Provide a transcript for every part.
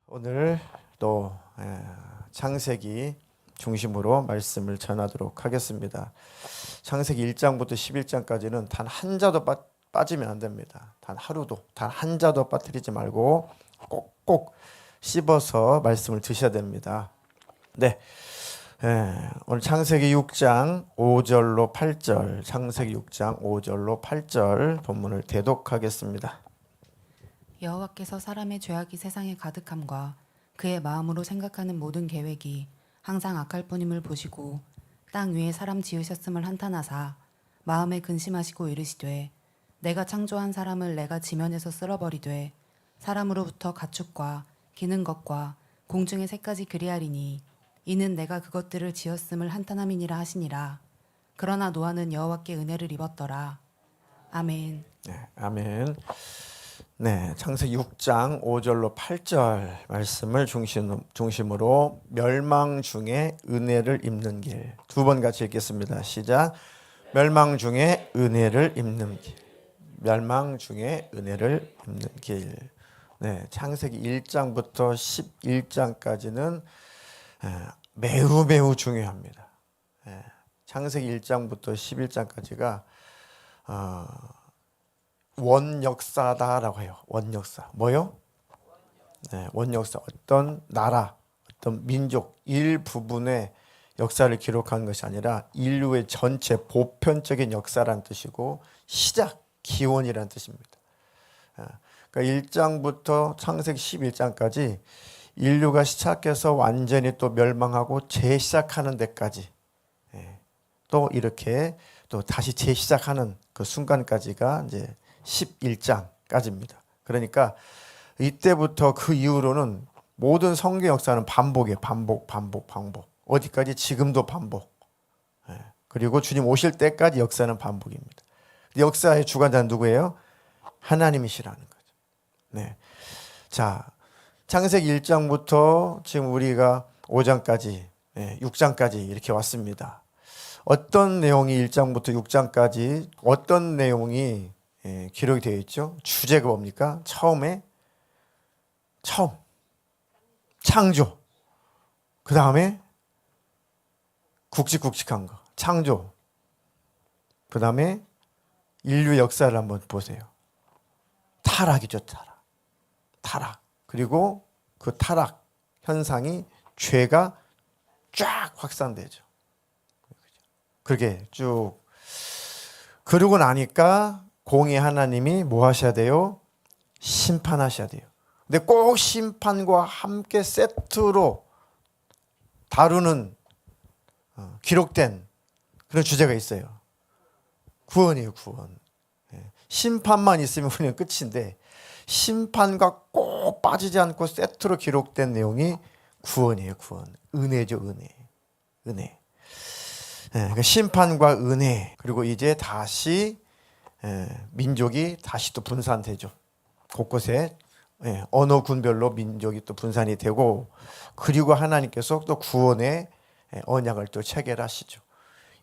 오늘 또 창세기 중심으로 말씀을 전하도록 하겠습니다. 창세기 1장부터 11장까지는 단 한 자도 빠지면 안 됩니다. 단 하루도, 단 한 자도 빠뜨리지 말고 꼭꼭 씹어서 말씀을 드셔야 됩니다. 네, 오늘 창세기 6장 5절로 8절, 창세기 6장 5절로 8절 본문을 대독하겠습니다. 여호와께서 사람의 죄악이 세상에 가득함과 그의 마음으로 생각하는 모든 계획이 항상 악할 뿐임을 보시고 땅 위에 사람 지으셨음을 한탄하사 마음에 근심하시고 이르시되 내가 창조한 사람을 내가 지면에서 쓸어버리되 사람으로부터 가축과 기는 것과 공중의 새까지 그리하리니 이는 내가 그것들을 지었음을 한탄함이니라 하시니라. 그러나 노아는 여호와께 은혜를 입었더라. 아멘. 네, 아멘. 네, 창세기 6장 5절로 8절 말씀을 중심으로 멸망 중에 은혜를 입는 길. 두 번 같이 읽겠습니다. 시작. 멸망 중에 은혜를 입는 길. 멸망 중에 은혜를 입는 길. 네, 창세기 1장부터 11장까지는 매우 중요합니다. 창세기 1장부터 11장까지가 원역사다라고 해요. 원역사. 뭐요? 네, 원역사. 어떤 나라, 어떤 민족 일부분의 역사를 기록한 것이 아니라 인류의 전체 보편적인 역사라는 뜻이고 시작, 기원이라는 뜻입니다. 그러니까 1장부터 창세기 11장까지 인류가 시작해서 완전히 또 멸망하고 재시작하는 데까지 또 이렇게 또 다시 재시작하는 그 순간까지가 이제 11장까지입니다. 그러니까 이때부터 그 이후로는 모든 성경 역사는 반복이에요. 반복. 어디까지? 지금도 반복. 그리고 주님 오실 때까지 역사는 반복입니다. 역사의 주관자는 누구예요? 하나님이시라는 거죠. 네. 자, 창세기 1장부터 지금 우리가 5장까지, 6장까지 이렇게 왔습니다. 어떤 내용이 1장부터 6장까지 어떤 내용이 기록이 되어 있죠? 주제가 뭡니까? 처음 창조, 그 다음에 굵직굵직한 거 창조, 그 다음에 인류 역사를 한번 보세요. 타락이죠. 타락. 그리고 그 타락 현상이 죄가 쫙 확산되죠. 그렇게 쭉 그러고 나니까 공의 하나님이 뭐 하셔야 돼요? 심판하셔야 돼요. 근데 꼭 심판과 함께 세트로 다루는 기록된 그런 주제가 있어요. 구원이에요, 구원. 심판만 있으면 우리는 끝인데 심판과 꼭 빠지지 않고 세트로 기록된 내용이 구원이에요, 구원. 은혜죠, 은혜. 그러니까 심판과 은혜, 그리고 이제 다시 민족이 다시 또 분산되죠. 곳곳에 언어 군별로 민족이 또 분산이 되고, 그리고 하나님께서 또 구원의 언약을 또 체결하시죠.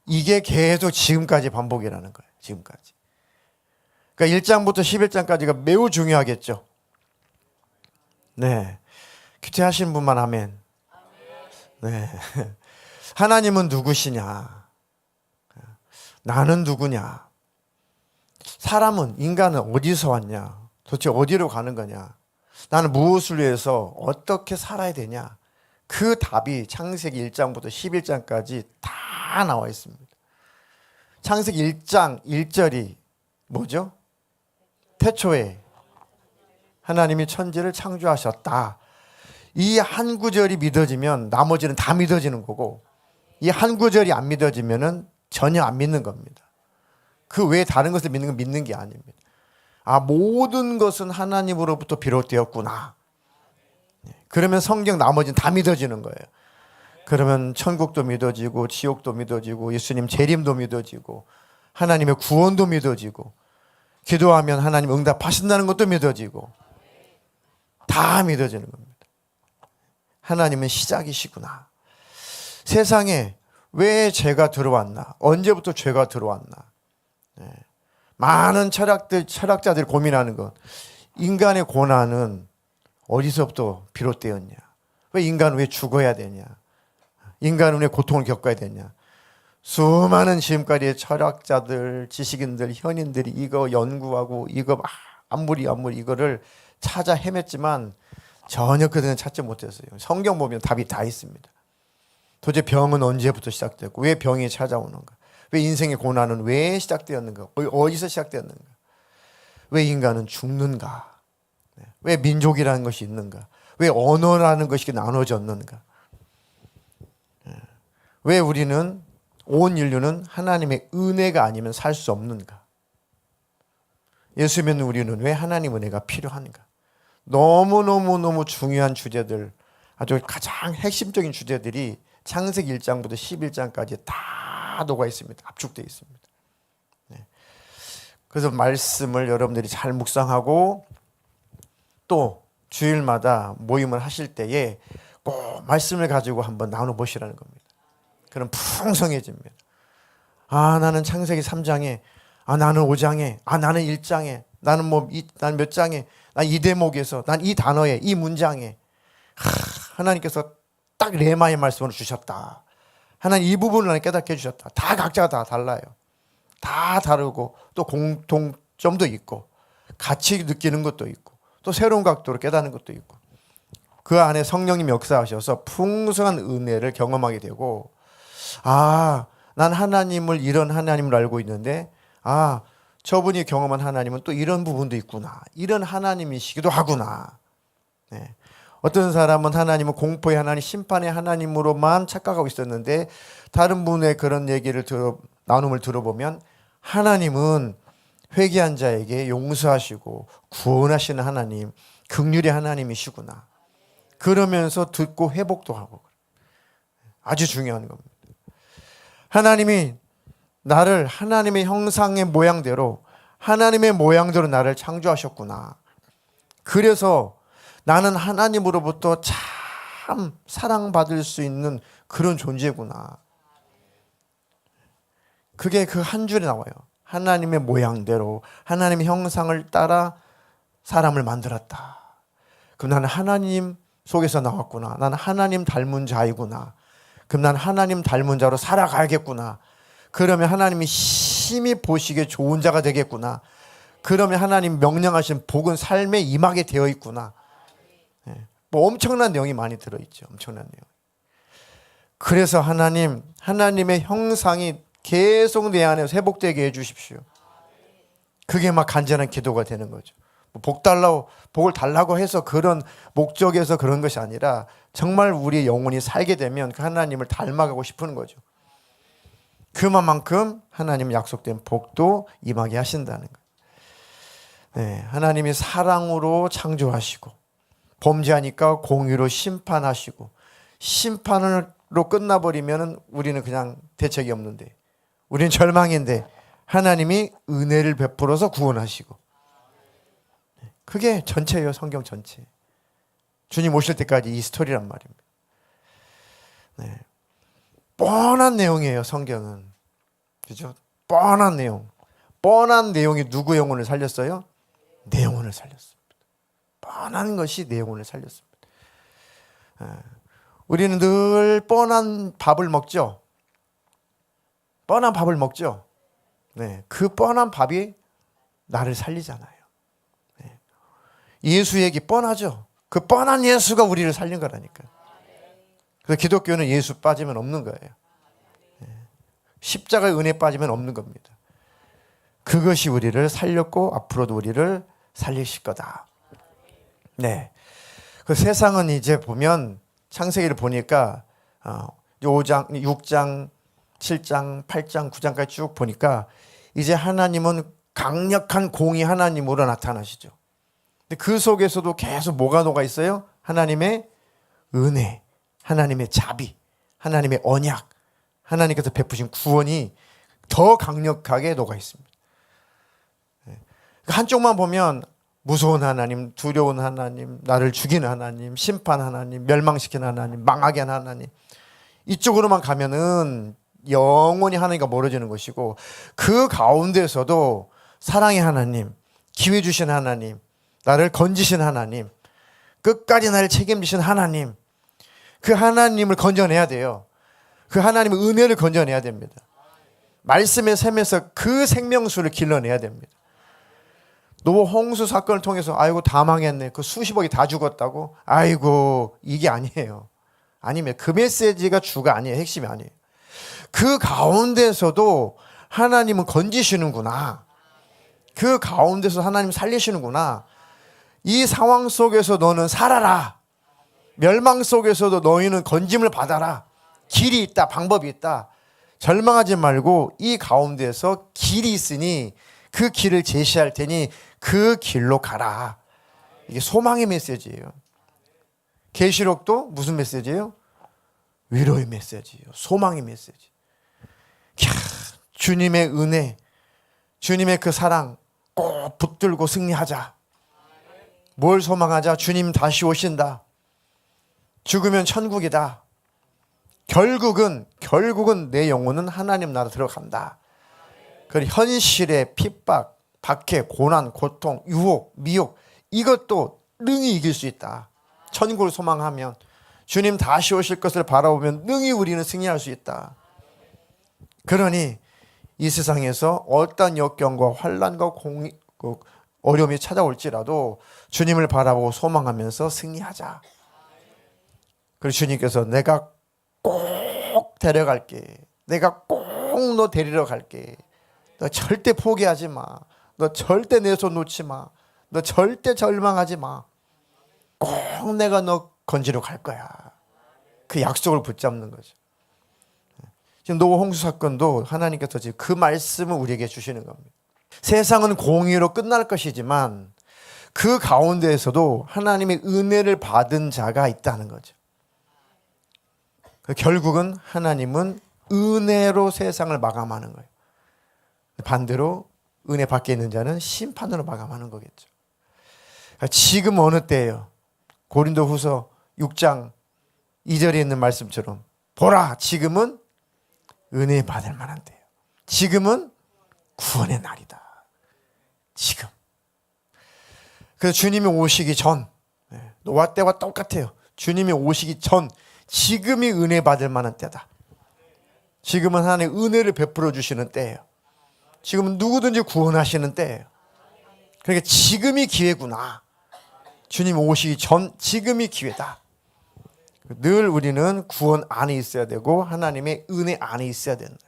이게 계속 지금까지 반복이라는 거예요. 지금까지. 그러니까 1장부터 11장까지가 매우 중요하겠죠. 네, 큐티하신 분만 아멘. 네. 하나님은 누구시냐? 나는 누구냐? 사람은, 인간은 어디서 왔냐? 도대체 어디로 가는 거냐? 나는 무엇을 위해서 어떻게 살아야 되냐? 그 답이 창세기 1장부터 11장까지 다 나와 있습니다. 창세기 1장 1절이 뭐죠? 태초에 하나님이 천지를 창조하셨다. 이 한 구절이 믿어지면 나머지는 다 믿어지는 거고, 이 한 구절이 안 믿어지면은 전혀 안 믿는 겁니다. 그 외에 다른 것을 믿는 건 믿는 게 아닙니다. 아, 모든 것은 하나님으로부터 비롯되었구나. 그러면 성경 나머지는 다 믿어지는 거예요. 그러면 천국도 믿어지고 지옥도 믿어지고 예수님 재림도 믿어지고 하나님의 구원도 믿어지고 기도하면 하나님 응답하신다는 것도 믿어지고 다 믿어지는 겁니다. 하나님은 시작이시구나. 세상에 왜 죄가 들어왔나? 언제부터 죄가 들어왔나? 많은 철학자들이 고민하는 것. 인간의 고난은 어디서부터 비롯되었냐? 왜 인간은 왜 죽어야 되냐? 인간은 왜 고통을 겪어야 되냐? 수많은 지금까지의 철학자들, 지식인들, 현인들이 이거 연구하고 이거 막 아무리 이거를 찾아 헤맸지만 전혀 그들은 찾지 못했어요. 성경 보면 답이 다 있습니다. 도대체 병은 언제부터 시작됐고 왜 병이 찾아오는가? 왜 인생의 고난은 왜 시작되었는가? 어디서 시작되었는가? 왜 인간은 죽는가? 왜 민족이라는 것이 있는가? 왜 언어라는 것이 나눠졌는가? 왜 우리는 온 인류는 하나님의 은혜가 아니면 살 수 없는가? 예수 믿는 우리는 왜 하나님 은혜가 필요한가? 너무 중요한 주제들, 아주 가장 핵심적인 주제들이 창세기 1장부터 11장까지 다 녹아 있습니다. 압축되어 있습니다. 그래서 말씀을 여러분들이 잘 묵상하고 또 주일마다 모임을 하실 때에 꼭 말씀을 가지고 한번 나눠보시라는 겁니다. 그럼 풍성해집니다. 아, 나는 창세기 3장에, 아, 나는 5장에, 아, 나는 1장에, 나는 난 몇 장에, 난 이 대목에서, 난 이 단어에, 이 문장에, 하나님께서 딱 레마의 말씀을 주셨다. 하나님 이 부분을 나는 깨닫게 해주셨다. 다 각자가 다 달라요. 다 다르고 또 공통점도 있고 같이 느끼는 것도 있고 또 새로운 각도로 깨닫는 것도 있고 그 안에 성령님이 역사하셔서 풍성한 은혜를 경험하게 되고 아, 난 하나님을 이런 하나님을 알고 있는데 아, 저분이 경험한 하나님은 또 이런 부분도 있구나. 이런 하나님이시기도 하구나. 네. 어떤 사람은 하나님은 공포의 하나님, 심판의 하나님으로만 착각하고 있었는데 다른 분의 그런 얘기를 나눔을 들어보면 하나님은 회개한 자에게 용서하시고 구원하시는 하나님, 긍휼의 하나님이시구나. 그러면서 듣고 회복도 하고 아주 중요한 겁니다. 하나님이 나를 하나님의 형상의 모양대로 하나님의 모양대로 나를 창조하셨구나. 그래서 나는 하나님으로부터 참 사랑받을 수 있는 그런 존재구나. 그게 그 한 줄에 나와요. 하나님의 모양대로 하나님의 형상을 따라 사람을 만들었다. 그럼 나는 하나님 속에서 나왔구나. 나는 하나님 닮은 자이구나. 그럼 나는 하나님 닮은 자로 살아가야겠구나. 그러면 하나님이 심히 보시기에 좋은 자가 되겠구나. 그러면 하나님 명령하신 복은 삶에 임하게 되어 있구나. 뭐 엄청난 내용이 많이 들어있죠. 엄청난 내용. 그래서 하나님의 형상이 계속 내 안에서 회복되게 해주십시오. 그게 막 간절한 기도가 되는 거죠. 복을 달라고 해서 그런 목적에서 그런 것이 아니라 정말 우리의 영혼이 살게 되면 그 하나님을 닮아가고 싶은 거죠. 그만큼 하나님 약속된 복도 임하게 하신다는 거예요. 네, 하나님이 사랑으로 창조하시고 범죄하니까 공의로 심판하시고 심판으로 끝나버리면 우리는 그냥 대책이 없는데 우리는 절망인데 하나님이 은혜를 베풀어서 구원하시고 그게 전체예요. 성경 전체. 주님 오실 때까지 이 스토리란 말입니다. 네. 뻔한 내용이에요. 성경은. 그죠? 뻔한 내용. 뻔한 내용이 누구 영혼을 살렸어요? 내 영혼을 살렸습니다. 뻔한 것이 내 영혼을 살렸습니다. 우리는 늘 뻔한 밥을 먹죠. 뻔한 밥을 먹죠. 네, 그 뻔한 밥이 나를 살리잖아요. 네. 예수 얘기 뻔하죠. 그 뻔한 예수가 우리를 살린 거라니까요. 그래서 기독교는 예수 빠지면 없는 거예요. 네. 십자가의 은혜 빠지면 없는 겁니다. 그것이 우리를 살렸고 앞으로도 우리를 살리실 거다. 네. 그 세상은 이제 보면 창세기를 보니까 5장, 6장, 7장, 8장, 9장까지 쭉 보니까 이제 하나님은 강력한 공의 하나님으로 나타나시죠. 근데 그 속에서도 계속 뭐가 녹아 있어요? 하나님의 은혜, 하나님의 자비, 하나님의 언약, 하나님께서 베푸신 구원이 더 강력하게 녹아 있습니다. 한쪽만 보면 무서운 하나님, 두려운 하나님, 나를 죽이는 하나님, 심판 하나님, 멸망시키는 하나님, 망하게 하는 하나님. 이쪽으로만 가면은 영원히 하나님과 멀어지는 것이고 그 가운데서도 사랑의 하나님, 기회 주신 하나님, 나를 건지신 하나님, 끝까지 나를 책임지신 하나님, 그 하나님을 건져내야 돼요. 그 하나님의 은혜를 건져내야 됩니다. 말씀의 샘에서 그 생명수를 길러내야 됩니다. 노아 홍수 사건을 통해서 아이고 다 망했네, 그 수십억이 다 죽었다고, 아이고 이게 아니에요. 아니면 그 메시지가 주가 아니에요. 핵심이 아니에요. 그 가운데서도 하나님은 건지시는구나. 그 가운데서 하나님 살리시는구나. 이 상황 속에서 너는 살아라. 멸망 속에서도 너희는 건짐을 받아라. 길이 있다, 방법이 있다. 절망하지 말고 이 가운데서 길이 있으니 그 길을 제시할 테니 그 길로 가라. 이게 소망의 메시지예요. 계시록도 무슨 메시지예요? 위로의 메시지예요. 소망의 메시지. 주님의 은혜, 주님의 그 사랑 꼭 붙들고 승리하자. 뭘 소망하자? 주님 다시 오신다. 죽으면 천국이다. 결국은 내 영혼은 하나님 나라 들어간다. 그리고 현실의 핍박, 박해, 고난, 고통, 유혹, 미혹, 이것도 능히 이길 수 있다. 천국을 소망하면, 주님 다시 오실 것을 바라보면 능히 우리는 승리할 수 있다. 그러니 이 세상에서 어떤 역경과 환난과 어려움이 찾아올지라도 주님을 바라보고 소망하면서 승리하자. 그리고 주님께서 내가 꼭 데려갈게. 내가 꼭 너 데리러 갈게. 너 절대 포기하지 마. 너 절대 내 손 놓지 마. 너 절대 절망하지 마. 꼭 내가 너 건지러 갈 거야. 그 약속을 붙잡는 거죠. 지금 노아 홍수 사건도 하나님께서 지금 그 말씀을 우리에게 주시는 겁니다. 세상은 공의로 끝날 것이지만 그 가운데에서도 하나님의 은혜를 받은 자가 있다는 거죠. 결국은 하나님은 은혜로 세상을 마감하는 거예요. 반대로 은혜 밖에 있는 자는 심판으로 마감하는 거겠죠. 지금 어느 때예요? 고린도후서 6장 2절에 있는 말씀처럼 보라, 지금은 은혜 받을 만한 때예요. 지금은 구원의 날이다. 지금. 그래서 주님이 오시기 전, 노아 때와 똑같아요. 주님이 오시기 전 지금이 은혜 받을 만한 때다. 지금은 하나님의 은혜를 베풀어 주시는 때예요. 지금은 누구든지 구원하시는 때예요. 그러니까 지금이 기회구나. 주님 오시기 전 지금이 기회다. 늘 우리는 구원 안에 있어야 되고 하나님의 은혜 안에 있어야 된다.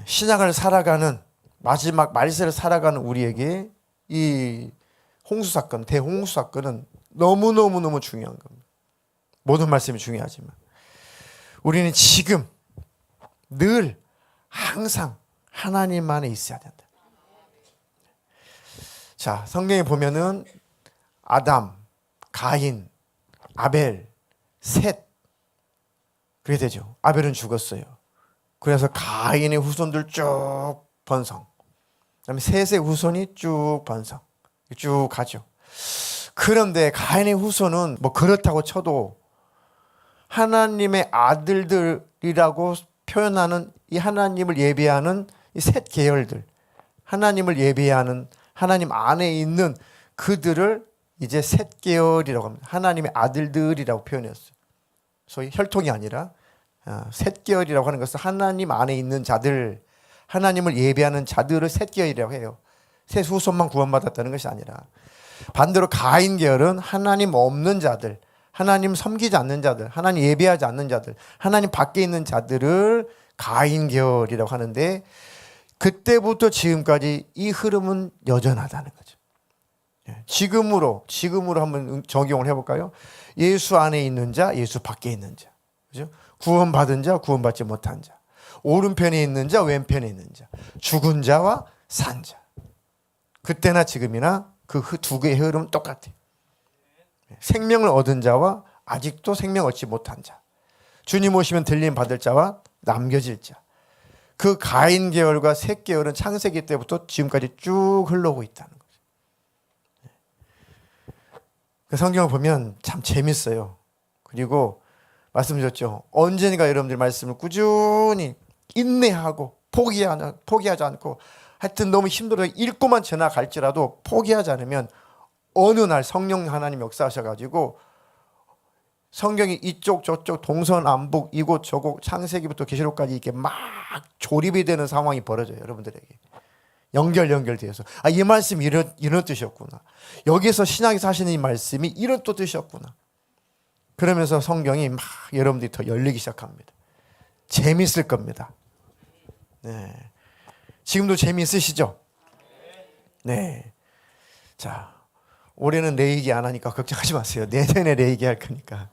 신약을 살아가는 마지막 말세를 살아가는 우리에게 이 홍수 사건, 대홍수 사건은 너무너무 중요한 겁니다. 모든 말씀이 중요하지만 우리는 지금 늘 항상 하나님 안에 있어야 된다. 자, 성경에 보면은 아담, 가인, 아벨, 셋, 그게 되죠. 아벨은 죽었어요. 그래서 가인의 후손들 쭉 번성, 그다음에 셋의 후손이 쭉 번성, 쭉 가죠. 그런데 가인의 후손은 뭐 그렇다고 쳐도 하나님의 아들들이라고 표현하는 이 하나님을 예배하는 이 셋 계열들, 하나님을 예배하는 하나님 안에 있는 그들을 이제 셋 계열이라고 합니다. 하나님의 아들들이라고 표현했어요. 소위 혈통이 아니라 셋 계열이라고 하는 것은 하나님 안에 있는 자들, 하나님을 예배하는 자들을 셋 계열이라고 해요. 셋 후손만 구원받았다는 것이 아니라 반대로 가인 계열은 하나님 없는 자들, 하나님 섬기지 않는 자들, 하나님 예배하지 않는 자들, 하나님 밖에 있는 자들을 가인 계열이라고 하는데 그때부터 지금까지 이 흐름은 여전하다는 거죠. 지금으로 한번 적용을 해볼까요? 예수 안에 있는 자, 예수 밖에 있는 자, 그죠? 구원받은 자, 구원받지 못한 자, 오른편에 있는 자, 왼편에 있는 자, 죽은 자와 산 자. 그때나 지금이나 그 두 개의 흐름은 똑같아요. 생명을 얻은 자와 아직도 생명 얻지 못한 자, 주님 오시면 들림 받을 자와 남겨질 자. 그 가인 계열과 셋 계열은 창세기 때부터 지금까지 쭉 흘러오고 있다는 거죠. 그 성경을 보면 참 재밌어요. 그리고 말씀드렸죠. 언젠가 여러분들 말씀을 꾸준히 인내하고 포기하지 않고 하여튼 너무 힘들어 읽고만 지나갈지라도 포기하지 않으면 어느 날 성령 하나님 역사하셔가지고 성경이 이쪽 저쪽 동서남북 이곳 저곳 창세기부터 계시록까지 이렇게 막 조립이 되는 상황이 벌어져요. 여러분들에게 연결되어서 이 말씀이 이런 뜻이었구나. 여기서 신약에서 하시는 이 말씀이 이런 또 뜻이었구나. 그러면서 성경이 막 여러분들이 더 열리기 시작합니다. 재미있을 겁니다. 네. 지금도 재미있으시죠? 네. 자, 올해는 내 얘기 안 하니까 걱정하지 마세요. 내년에 내 얘기 할 거니까.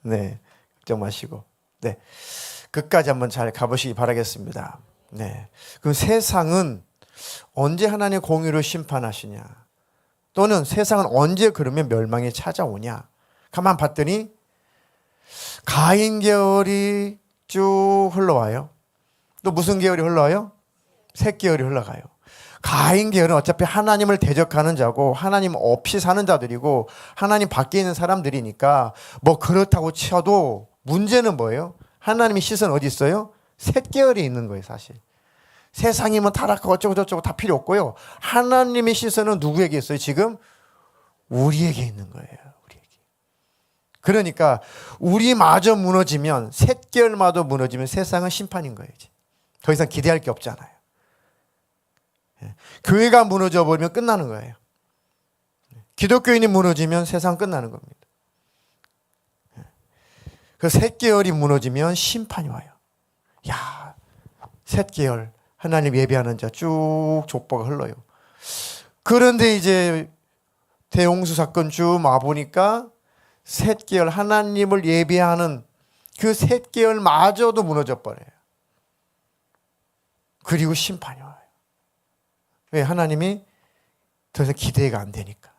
네. 걱정 마시고. 네. 끝까지 한번 잘 가보시기 바라겠습니다. 네. 그럼 세상은 언제 하나님의 공의로 심판하시냐? 또는 세상은 언제 그러면 멸망이 찾아오냐? 가만 봤더니 가인 계열이 쭉 흘러와요. 또 무슨 계열이 흘러와요? 셋 계열이 흘러가요. 가인 계열은 어차피 하나님을 대적하는 자고 하나님 없이 사는 자들이고 하나님 밖에 있는 사람들이니까 뭐 그렇다고 쳐도 문제는 뭐예요? 하나님의 시선 어디 있어요? 셋 계열이 있는 거예요, 사실. 세상이 뭐 타락하고 어쩌고 저쩌고 다 필요 없고요. 하나님의 시선은 누구에게 있어요? 지금 우리에게 있는 거예요. 우리에게. 그러니까 우리마저 무너지면 셋 계열마저 무너지면 세상은 심판인 거예요. 이제. 더 이상 기대할 게 없잖아요. 교회가 무너져 버리면 끝나는 거예요. 기독교인이 무너지면 세상 끝나는 겁니다. 그 셋 계열이 무너지면 심판이 와요. 야, 셋 계열 하나님 예배하는 자 쭉 족보가 흘러요. 그런데 이제 대홍수 사건 쭉 와보니까 셋 계열 하나님을 예배하는 그 셋 계열마저도 무너져 버려요. 그리고 심판이 와요. 왜? 하나님이 더 이상 기대가 안 되니까.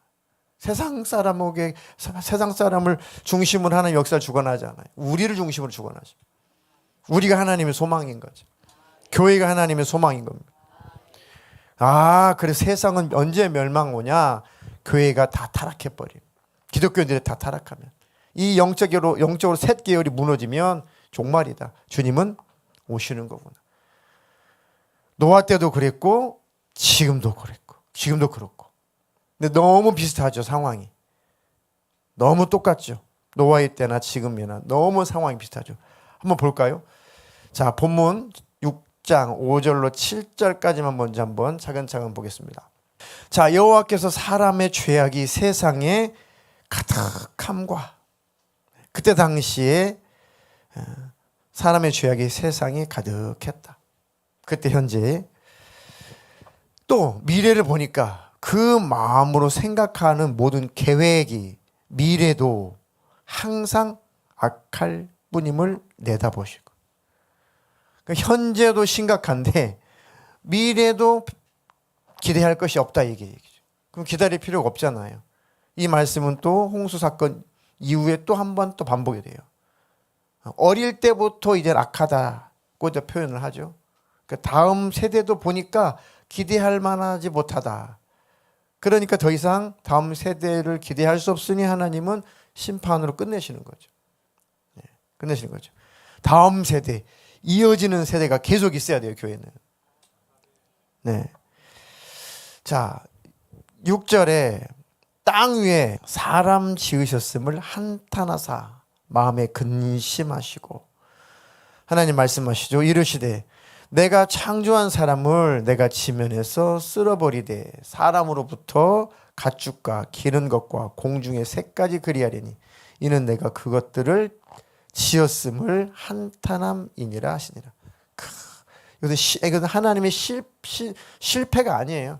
세상 사람을 중심으로 하나님 역사를 주관하지 않아요. 우리를 중심으로 주관하죠. 우리가 하나님의 소망인 거죠. 교회가 하나님의 소망인 겁니다. 그래서 세상은 언제 멸망 오냐? 교회가 다 타락해버리면, 기독교인들이 다 타락하면, 이 영적으로 셋 계열이 무너지면 종말이다. 주님은 오시는 거구나. 노아 때도 그랬고 지금도 그렇고. 근데 너무 비슷하죠, 상황이. 너무 똑같죠. 노아의 때나 지금이나 너무 상황이 비슷하죠. 한번 볼까요? 자, 본문 6장 5절로 7절까지만 먼저 한번 차근차근 보겠습니다. 자, 여호와께서 사람의 죄악이 세상에 가득함과, 그때 당시에 사람의 죄악이 세상에 가득했다. 그때 현재 또 미래를 보니까 그 마음으로 생각하는 모든 계획이, 미래도 항상 악할 뿐임을 내다보시고, 그러니까 현재도 심각한데 미래도 기대할 것이 없다, 이게 얘기죠. 그럼 기다릴 필요가 없잖아요. 이 말씀은 또 홍수 사건 이후에 또 한 번 또 반복이 돼요. 어릴 때부터 이제 악하다고 이제 표현을 하죠. 그러니까 다음 세대도 보니까 기대할 만하지 못하다. 그러니까 더 이상 다음 세대를 기대할 수 없으니 하나님은 심판으로 끝내시는 거죠. 끝내시는 거죠. 다음 세대, 이어지는 세대가 계속 있어야 돼요, 교회는. 네. 자, 6절에 땅 위에 사람 지으셨음을 한탄하사 마음에 근심하시고, 하나님 말씀하시죠. 이르시되 내가 창조한 사람을 내가 지면에서 쓸어버리되 사람으로부터 가축과 기른 것과 공중의 새까지 그리하리니 이는 내가 그것들을 지었음을 한탄함이니라 하시니라. 이것은 하나님의 실패가 아니에요.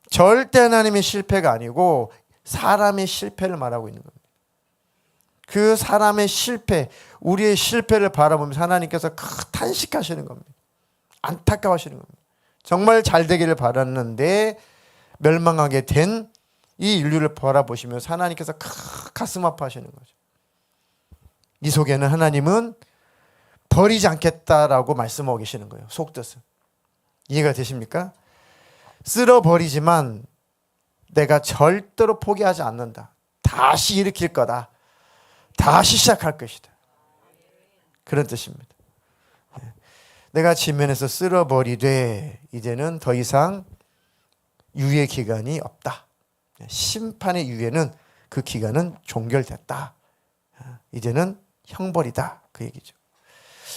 절대 하나님의 실패가 아니고 사람의 실패를 말하고 있는 겁니다. 그 사람의 실패, 우리의 실패를 바라보면서 하나님께서 탄식하시는 겁니다. 안타까워하시는 겁니다. 정말 잘 되기를 바랐는데 멸망하게 된 이 인류를 바라보시면서 하나님께서 가슴 아파하시는 거죠. 이 속에는 하나님은 버리지 않겠다라고 말씀하고 계시는 거예요. 속뜻은. 이해가 되십니까? 쓸어버리지만 내가 절대로 포기하지 않는다. 다시 일으킬 거다. 다시 시작할 것이다. 그런 뜻입니다. 내가 지면에서 쓸어버리되 이제는 더 이상 유예 기간이 없다. 심판의 이후에는 그 기간은 종결됐다. 이제는 형벌이다. 그 얘기죠.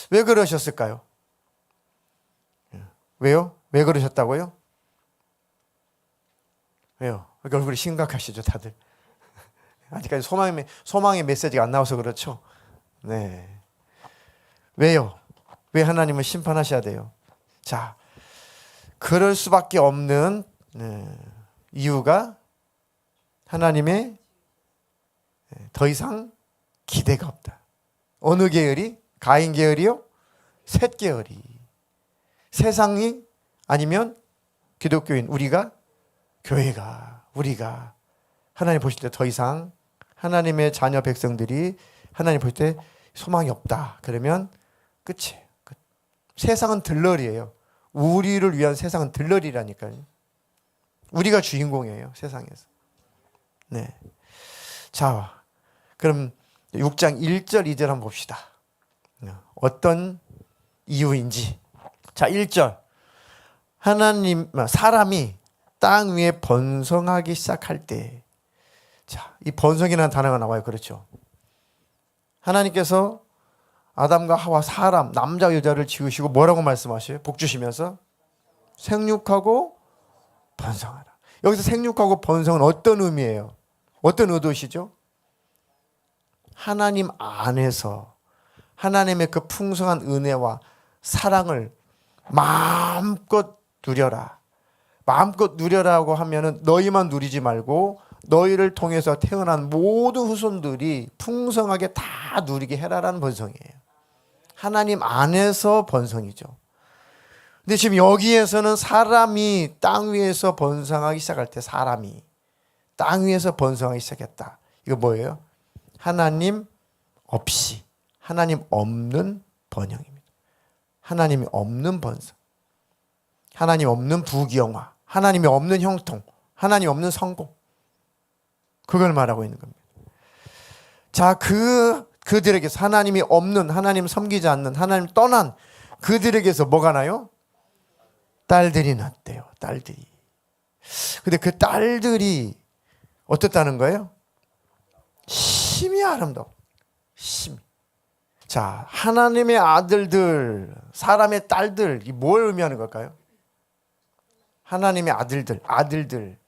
왜 그러셨을까요? 왜요? 왜 그러셨다고요? 왜요? 얼굴이 심각하시죠, 다들. 아직까지 소망의 메시지가 안 나와서 그렇죠. 네. 왜요? 왜 하나님은 심판하셔야 돼요? 자, 그럴 수밖에 없는 이유가 하나님의 더 이상 기대가 없다. 어느 계열이? 가인 계열이요? 셋 계열이. 세상이 아니면 기독교인 우리가, 교회가, 우리가 하나님 보실 때 더 이상 하나님의 자녀 백성들이 하나님 볼 때 소망이 없다. 그러면 끝이에요. 끝. 세상은 들러리예요. 우리를 위한 세상은 들러리라니까요. 우리가 주인공이에요, 세상에서. 네. 자, 그럼 6장 1절, 2절 한번 봅시다. 어떤 이유인지. 자, 1절. 사람이 땅 위에 번성하기 시작할 때, 자, 이 번성이라는 단어가 나와요. 그렇죠? 하나님께서 아담과 하와 사람, 남자 여자를 지으시고 뭐라고 말씀하셔요? 복 주시면서 생육하고 번성하라. 여기서 생육하고 번성은 어떤 의미예요? 어떤 의도시죠? 하나님 안에서 하나님의 그 풍성한 은혜와 사랑을 마음껏 누려라. 마음껏 누려라고 하면은 너희만 누리지 말고 너희를 통해서 태어난 모든 후손들이 풍성하게 다 누리게 해라라는 번성이에요. 하나님 안에서 번성이죠. 근데 지금 여기에서는 사람이 땅 위에서 번성하기 시작할 때 사람이 땅 위에서 번성하기 시작했다. 이거 뭐예요? 하나님 없이, 하나님 없는 번영입니다. 하나님이 없는 번성, 하나님 없는 부귀영화, 하나님이 없는 형통, 하나님 없는 성공. 그걸 말하고 있는 겁니다. 자, 그들에게서 하나님이 없는, 하나님 섬기지 않는, 하나님 떠난 그들에게서 뭐가 나요? 딸들이 났대요. 딸들이. 근데 그 딸들이 어떻다는 거예요? 심히 아름다워. 심히. 자, 하나님의 아들들, 사람의 딸들, 이 뭘 의미하는 걸까요? 하나님의 아들들.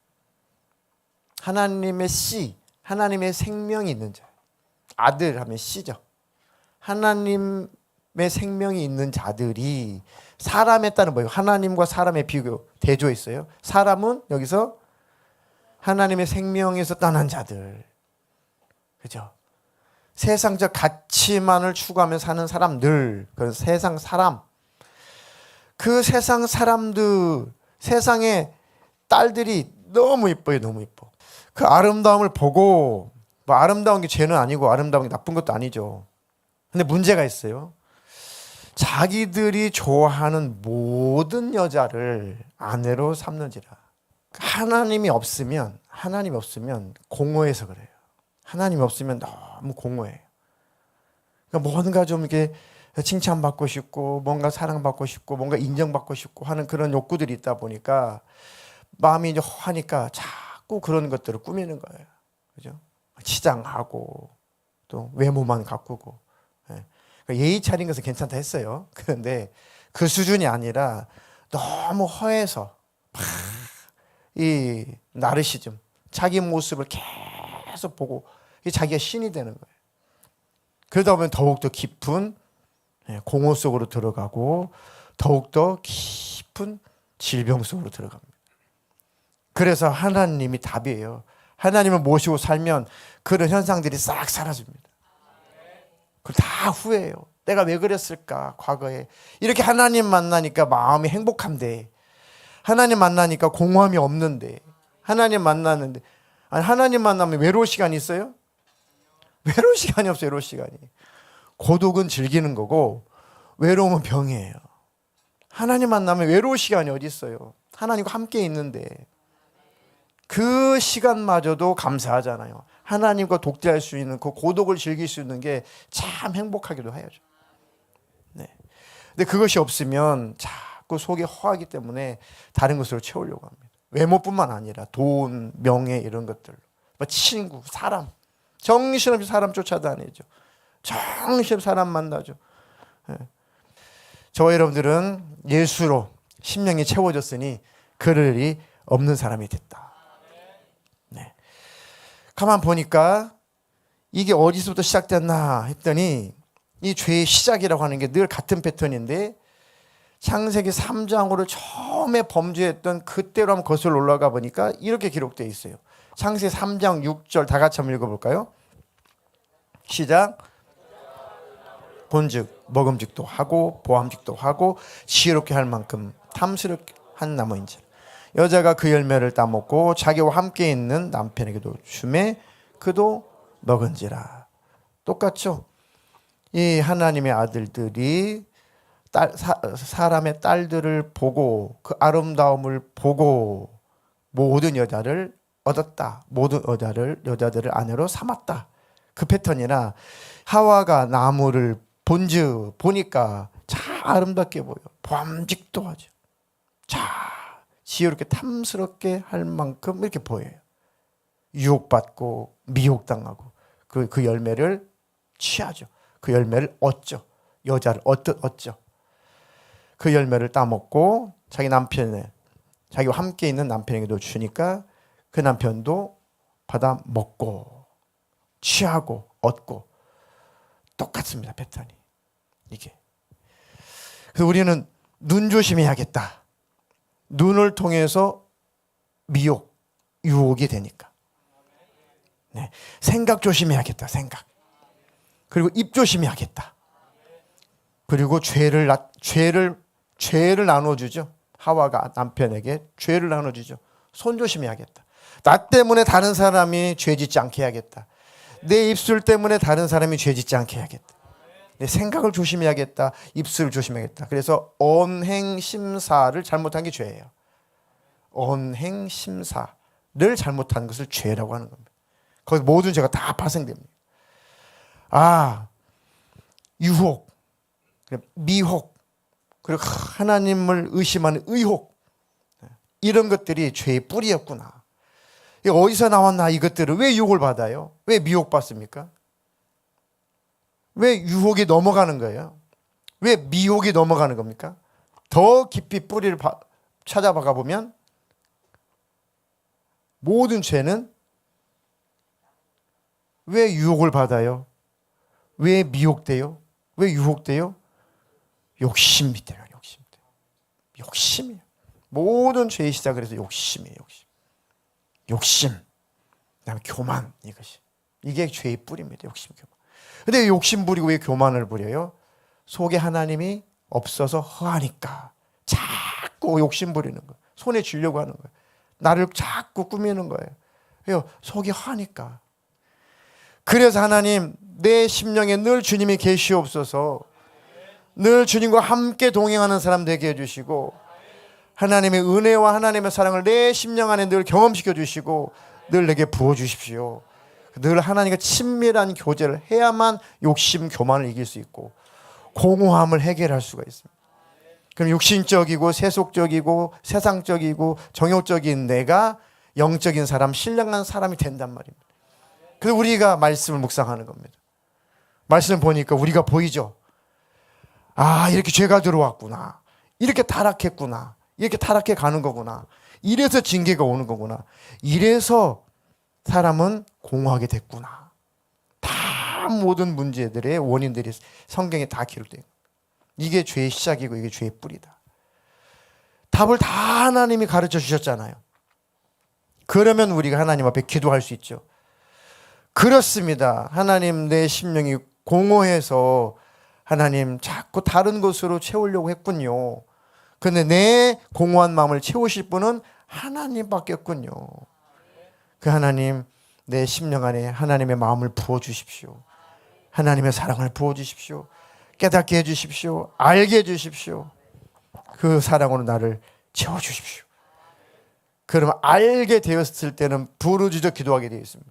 하나님의 씨, 하나님의 생명이 있는 자. 아들 하면 씨죠. 하나님의 생명이 있는 자들이 사람에 따른 뭐예요? 하나님과 사람의 비교, 대조에 있어요. 사람은 여기서 하나님의 생명에서 떠난 자들. 그죠? 세상적 가치만을 추구하며 사는 사람들, 그 세상 사람. 그 세상 사람들, 세상의 딸들이 너무 이뻐요, 너무 이뻐. 그 아름다움을 보고, 뭐 아름다운 게 죄는 아니고 아름다운 게 나쁜 것도 아니죠. 근데 문제가 있어요. 자기들이 좋아하는 모든 여자를 아내로 삼는지라. 하나님이 없으면 공허해서 그래요. 하나님이 없으면 너무 공허해요. 그러니까 뭔가 좀 이렇게 칭찬받고 싶고, 뭔가 사랑받고 싶고, 뭔가 인정받고 싶고 하는 그런 욕구들이 있다 보니까 마음이 이제 허하니까 자꾸 그런 것들을 꾸미는 거예요. 그죠? 치장하고 또 외모만 가꾸고. 그러니까 예의 차린 것은 괜찮다 했어요. 그런데 그 수준이 아니라 너무 허해서 이 나르시즘, 자기 모습을 계속 보고 자기가 신이 되는 거예요. 그러다 보면 더욱더 깊은 공허 속으로 들어가고 더욱더 깊은 질병 속으로 들어갑니다. 그래서 하나님이 답이에요. 하나님을 모시고 살면 그런 현상들이 싹 사라집니다. 그걸 다 후회해요. 내가 왜 그랬을까 과거에. 이렇게 하나님 만나니까 마음이 행복한데, 하나님 만나니까 공허함이 없는데, 하나님 만나는데, 아니 하나님 만나면 외로울 시간이 있어요? 외로울 시간이 없어요. 외로울 시간이. 고독은 즐기는 거고 외로움은 병이에요. 하나님 만나면 외로울 시간이 어디 있어요? 하나님과 함께 있는데 그 시간마저도 감사하잖아요. 하나님과 독대할 수 있는 그 고독을 즐길 수 있는 게 참 행복하기도 해야죠. 네. 근데 그것이 없으면 자꾸 속이 허하기 때문에 다른 것으로 채우려고 합니다. 외모뿐만 아니라 돈, 명예 이런 것들로. 뭐 친구, 사람. 정신없이 사람 쫓아다니죠. 정신없이 사람 만나죠. 저와 여러분들은 예수로 심령이 채워졌으니 그럴 일이 없는 사람이 됐다. 네. 가만 보니까 이게 어디서부터 시작됐나 했더니 이 죄의 시작이라고 하는 게 늘 같은 패턴인데 창세기 3장으로 처음에 범죄했던 그때로 한번 거슬러 올라가 보니까 이렇게 기록되어 있어요. 창세기 3장 6절 다 같이 한번 읽어볼까요? 시작. 본즉 먹음직도 하고 보암직도 하고 지혜롭게 할 만큼 탐스럽게 한 나무인지라. 여자가 그 열매를 따먹고 자기와 함께 있는 남편에게도 주매 그도 먹은지라. 똑같죠? 이 하나님의 아들들이 사람의 딸들을 보고 그 아름다움을 보고 모든 여자를 얻었다. 모든 여자들을 아내로 삼았다. 그 패턴이나 하와가 나무를 본즉 보니까 참 아름답게 보여. 보암직도 하죠. 자, 지혜롭게 탐스럽게 할 만큼 이렇게 보여요. 유혹받고 미혹당하고 그 열매를 취하죠. 그 열매를 얻죠. 여자를 얻죠. 그 열매를 따먹고 자기와 함께 있는 남편에게도 주니까 그 남편도 받아 먹고 취하고 얻고 똑같습니다. 패턴이 이게. 그래서 우리는 눈 조심해야겠다. 눈을 통해서 미혹, 유혹이 되니까. 네. 생각 조심해야겠다. 생각. 그리고 입 조심해야겠다. 그리고 죄를 나눠주죠. 하와가 남편에게 죄를 나눠주죠. 손 조심해야겠다. 나 때문에 다른 사람이 죄 짓지 않게 해야겠다. 내 입술 때문에 다른 사람이 죄 짓지 않게 해야겠다. 내 생각을 조심해야겠다. 입술을 조심해야겠다. 그래서 언행심사를 잘못한 게 죄예요. 언행심사를 잘못한 것을 죄라고 하는 겁니다. 거기서 모든 죄가 다 파생됩니다. 유혹, 미혹, 그리고 하나님을 의심하는 의혹, 이런 것들이 죄의 뿌리였구나. 어디서 나왔나 이것들을. 왜 유혹을 받아요? 왜 미혹받습니까? 왜 유혹이 넘어가는 거예요? 왜 미혹이 넘어가는 겁니까? 더 깊이 뿌리를 찾아가 보면 모든 죄는 왜 유혹을 받아요? 왜 미혹돼요? 왜 유혹돼요? 욕심이 때문에. 욕심이에요. 모든 죄의 시작을 해서 욕심이에요. 욕심. 그다음에 교만. 이게 죄의 뿌리입니다. 욕심, 교만. 근데 욕심 부리고 왜 교만을 부려요? 속에 하나님이 없어서 허하니까 자꾸 욕심 부리는 거예요. 손에 쥐려고 하는 거예요. 나를 자꾸 꾸미는 거예요. 왜요? 속이 허하니까. 그래서 하나님, 내 심령에 늘 주님이 계시옵소서. 늘 주님과 함께 동행하는 사람 되게 해주시고, 하나님의 은혜와 하나님의 사랑을 내 심령 안에 늘 경험시켜 주시고 늘 내게 부어주십시오. 늘 하나님과 친밀한 교제를 해야만 욕심, 교만을 이길 수 있고 공허함을 해결할 수가 있습니다. 그럼 육신적이고 세속적이고 세상적이고 정욕적인 내가 영적인 사람, 신령한 사람이 된단 말입니다. 그래서 우리가 말씀을 묵상하는 겁니다. 말씀을 보니까 우리가 보이죠. 이렇게 죄가 들어왔구나. 이렇게 타락했구나. 이렇게 타락해 가는 거구나. 이래서 징계가 오는 거구나. 이래서 사람은 공허하게 됐구나. 다 모든 문제들의 원인들이 성경에 다 기록돼요. 이게 죄의 시작이고 이게 죄의 뿌리다. 답을 다 하나님이 가르쳐 주셨잖아요. 그러면 우리가 하나님 앞에 기도할 수 있죠. 그렇습니다. 하나님, 내 심령이 공허해서 하나님 자꾸 다른 것으로 채우려고 했군요. 그런데 내 공허한 마음을 채우실 분은 하나님밖에 없군요. 그 하나님, 내 심령 안에 하나님의 마음을 부어주십시오. 하나님의 사랑을 부어주십시오. 깨닫게 해주십시오. 알게 해주십시오. 그 사랑으로 나를 채워주십시오. 그러면 알게 되었을 때는 부르짖어 기도하게 되어 있습니다.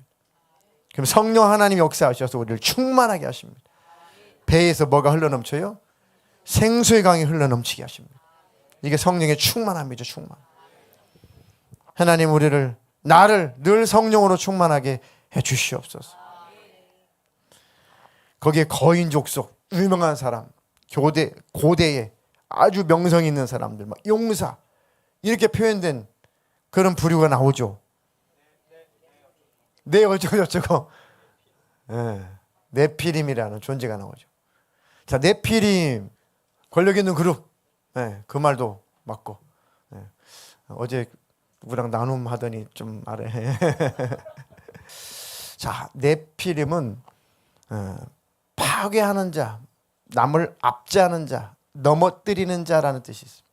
그럼 성령 하나님 역사하셔서 우리를 충만하게 하십니다. 배에서 뭐가 흘러넘쳐요? 생수의 강이 흘러넘치게 하십니다. 이게 성령의 충만함이죠. 충만. 하나님 나를 늘 성령으로 충만하게 해 주시옵소서. 거기에 거인족속 유명한 사람, 고대에 아주 명성 있는 사람들, 막 용사 이렇게 표현된 그런 부류가 나오죠. 네 어쩌고저쩌고. 네피림이라는 존재가 나오죠. 자, 네피림 권력 있는 그룹. 그 말도 맞고. 어제 누구랑 나눔하더니 좀 말해. 자, 네피림은 파괴하는 자, 남을 압제하는 자, 넘어뜨리는 자라는 뜻이 있습니다.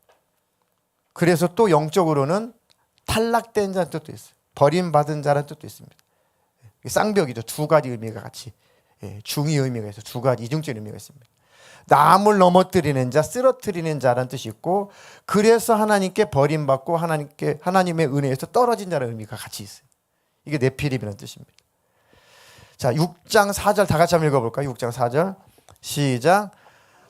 그래서 또 영적으로는 탈락된 자는 뜻도 있어요. 버림받은 자라는 뜻도 있습니다. 쌍벽이죠. 두 가지 의미가 같이 중의 의미가 있어요. 두 가지 이중적인 의미가 있습니다. 남을 넘어뜨리는 자, 쓰러뜨리는 자라는 뜻이 있고, 그래서 하나님께 버림받고 하나님의 은혜에서 떨어진 자라는 의미가 같이 있어요. 이게 네피림이라는 뜻입니다. 자, 6장 4절 다 같이 한번 읽어볼까요? 6장 4절 시작.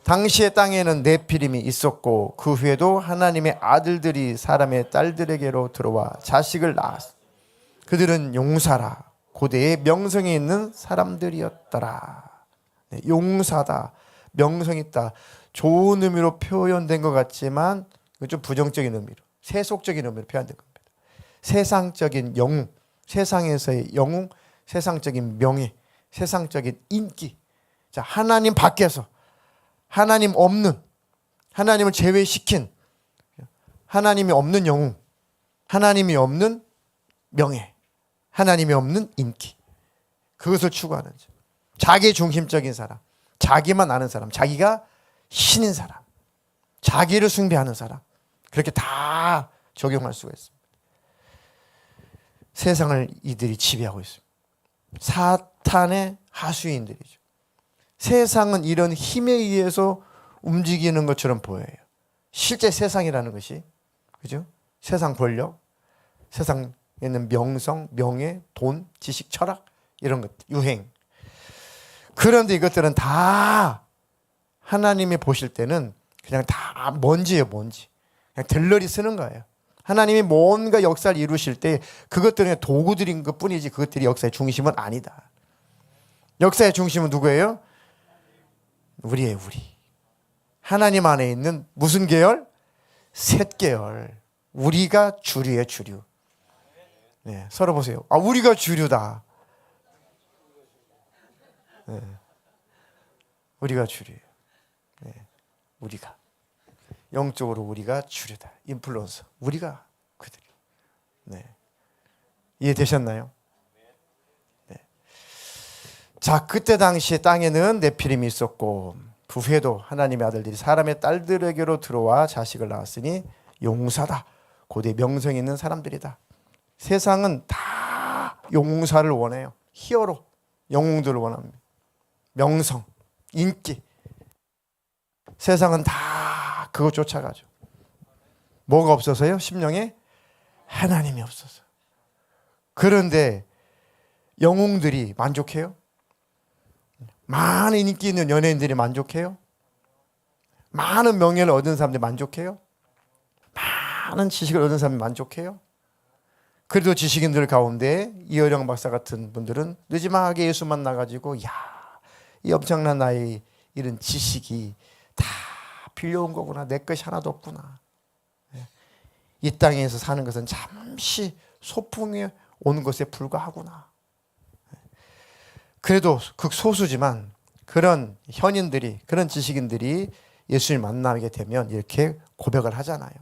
당시의 땅에는 네피림이 있었고 그 후에도 하나님의 아들들이 사람의 딸들에게로 들어와 자식을 낳았어. 그들은 용사라, 고대에 명성이 있는 사람들이었더라. 네, 용사다, 명성 있다, 좋은 의미로 표현된 것 같지만 좀 부정적인 의미로, 세속적인 의미로 표현된 겁니다. 세상적인 영웅, 세상에서의 영웅, 세상적인 명예, 세상적인 인기. 자, 하나님 밖에서 하나님 없는, 하나님을 제외시킨, 하나님이 없는 영웅, 하나님이 없는 명예, 하나님이 없는 인기, 그것을 추구하는 자. 자기 중심적인 사람, 자기만 아는 사람, 자기가 신인 사람, 자기를 숭배하는 사람, 그렇게 다 적용할 수가 있습니다. 세상을 이들이 지배하고 있습니다. 사탄의 하수인들이죠. 세상은 이런 힘에 의해서 움직이는 것처럼 보여요. 실제 세상이라는 것이, 그죠? 세상 권력, 세상에 있는 명성, 명예, 돈, 지식, 철학, 이런 것, 유행. 그런데 이것들은 다 하나님이 보실 때는 그냥 다 먼지예요, 먼지. 그냥 들러리 쓰는 거예요. 하나님이 뭔가 역사를 이루실 때 그것들은 도구들인 것 뿐이지 그것들이 역사의 중심은 아니다. 역사의 중심은 누구예요? 우리예요, 우리. 하나님 안에 있는 무슨 계열? 셋 계열. 우리가 주류예요, 주류. 네, 서로 보세요. 아, 우리가 주류다. 네, 우리가 주류예요. 네, 우리가. 영적으로 우리가 주류다. 인플루언서. 우리가 그들. 네. 이해되셨나요? 네. 자, 그때 당시 땅에는 네피림이 있었고 그 후에도 하나님의 아들들이 사람의 딸들에게로 들어와 자식을 낳았으니 용사다. 고대 명성 있는 사람들이다. 세상은 다 용사를 원해요. 히어로, 영웅들을 원합니다. 명성, 인기. 세상은 다 그거 쫓아가죠. 뭐가 없어서요? 심령에 하나님이 없어서. 그런데 영웅들이 만족해요? 많은 인기 있는 연예인들이 만족해요? 많은 명예를 얻은 사람들이 만족해요? 많은 지식을 얻은 사람이 만족해요? 그래도 지식인들 가운데 이어령 박사 같은 분들은 늦지막하게 예수 만나가지고 이 엄청난 나의 이런 지식이 다 빌려온 거구나. 내 것이 하나도 없구나. 이 땅에서 사는 것은 잠시 소풍에 온 것에 불과하구나. 그래도 극소수지만 그런 현인들이, 그런 지식인들이 예수님 만나게 되면 이렇게 고백을 하잖아요.